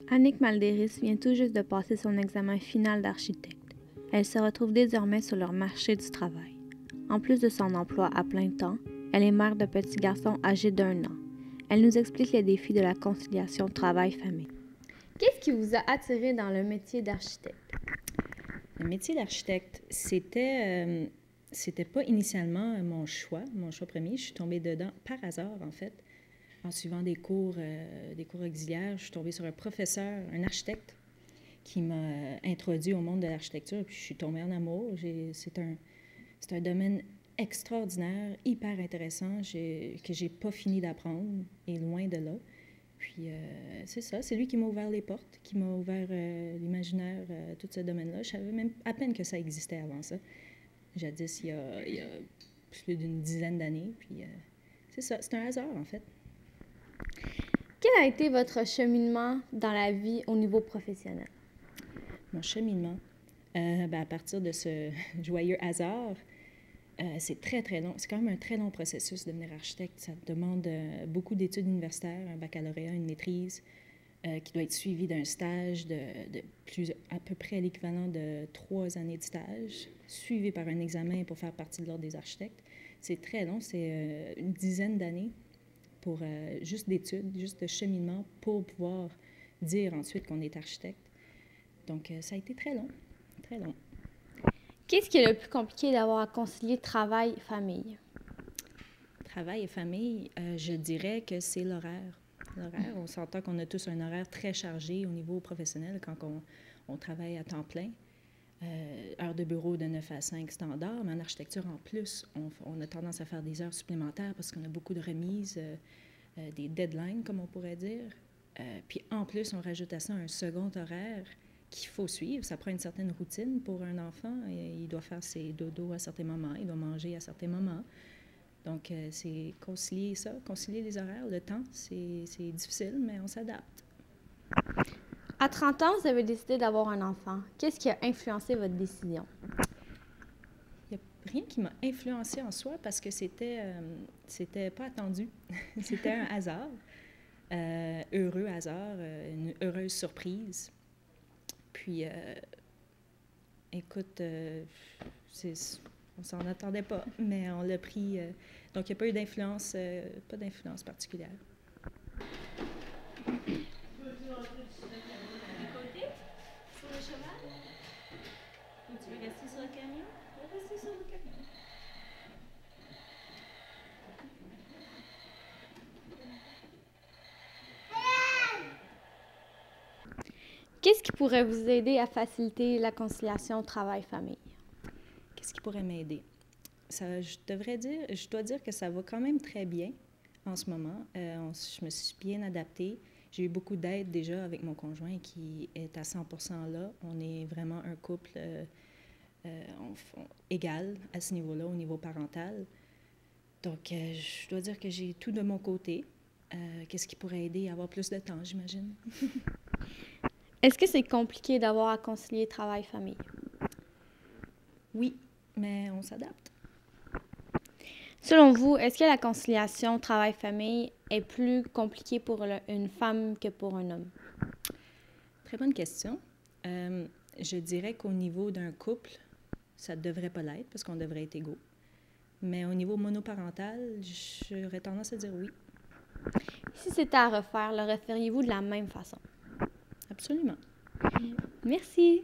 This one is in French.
Annick Malderis vient tout juste de passer son examen final d'architecte. Elle se retrouve désormais sur le marché du travail. En plus de son emploi à plein temps, elle est mère de petits garçons âgés d'1 an. Elle nous explique les défis de la conciliation travail-famille. Qu'est-ce qui vous a attiré dans le métier d'architecte? Le métier d'architecte, c'était pas initialement mon choix premier. Je suis tombée dedans par hasard, en fait. En suivant des cours auxiliaires, je suis tombée sur un professeur, un architecte, qui m'a introduit au monde de l'architecture, puis je suis tombée en amour. C'est un domaine extraordinaire, hyper intéressant, que j'ai pas fini d'apprendre, et loin de là. Puis c'est ça, c'est lui qui m'a ouvert les portes, qui m'a ouvert l'imaginaire, tout ce domaine-là. Je savais même à peine que ça existait avant ça. Jadis, il y a plus d'une dizaine d'années. Puis c'est ça, c'est un hasard en fait. Quel a été votre cheminement dans la vie au niveau professionnel? Mon cheminement, à partir de ce joyeux hasard, c'est très, très long. C'est quand même un très long processus de devenir architecte. Ça demande beaucoup d'études universitaires, un baccalauréat, une maîtrise, qui doit être suivi d'un stage à peu près l'équivalent de 3 années de stage, suivi par un examen pour faire partie de l'ordre des architectes. C'est très long, c'est une dizaine d'années pour juste d'études, juste de cheminement pour pouvoir dire ensuite qu'on est architecte. Donc, ça a été très long, très long. Qu'est-ce qui est le plus compliqué d'avoir à concilier travail et famille? Travail et famille, je dirais que c'est l'horaire. L'horaire, on s'entend qu'on a tous un horaire très chargé au niveau professionnel quand on travaille à temps plein. Heures de bureau de 9 à 5 standard, mais en architecture, en plus, on a tendance à faire des heures supplémentaires parce qu'on a beaucoup de remises, des deadlines, comme on pourrait dire. Puis en plus, on rajoute à ça un second horaire qu'il faut suivre. Ça prend une certaine routine pour un enfant. Il doit faire ses dodos à certains moments, il doit manger à certains moments. Donc, c'est concilier ça, concilier les horaires, le temps, c'est difficile, mais on s'adapte. À 30 ans, vous avez décidé d'avoir un enfant. Qu'est-ce qui a influencé votre décision? Il n'y a rien qui m'a influencé en soi parce que c'était pas attendu. C'était un hasard, heureux hasard, une heureuse surprise. Puis, écoute, on s'en attendait pas, mais on l'a pris. Donc, il n'y a pas eu d'influence, pas d'influence particulière. Sur le cheval? Ou tu veux rester sur le camion? Je vais rester sur le camion. Qu'est-ce qui pourrait vous aider à faciliter la conciliation travail-famille? Qu'est-ce qui pourrait m'aider? Je dois dire que ça va quand même très bien en ce moment. Je me suis bien adaptée. J'ai eu beaucoup d'aide déjà avec mon conjoint qui est à 100% là. On est vraiment un couple égal à ce niveau-là, au niveau parental. Donc, je dois dire que j'ai tout de mon côté. Qu'est-ce qui pourrait aider à avoir plus de temps, j'imagine? Est-ce que c'est compliqué d'avoir à concilier travail-famille? Oui, mais on s'adapte. Selon vous, est-ce que la conciliation travail-famille est plus compliquée pour une femme que pour un homme? Très bonne question. Je dirais qu'au niveau d'un couple, ça ne devrait pas l'être parce qu'on devrait être égaux. Mais au niveau monoparental, j'aurais tendance à dire oui. Si c'était à refaire, le referiez-vous de la même façon? Absolument. Merci.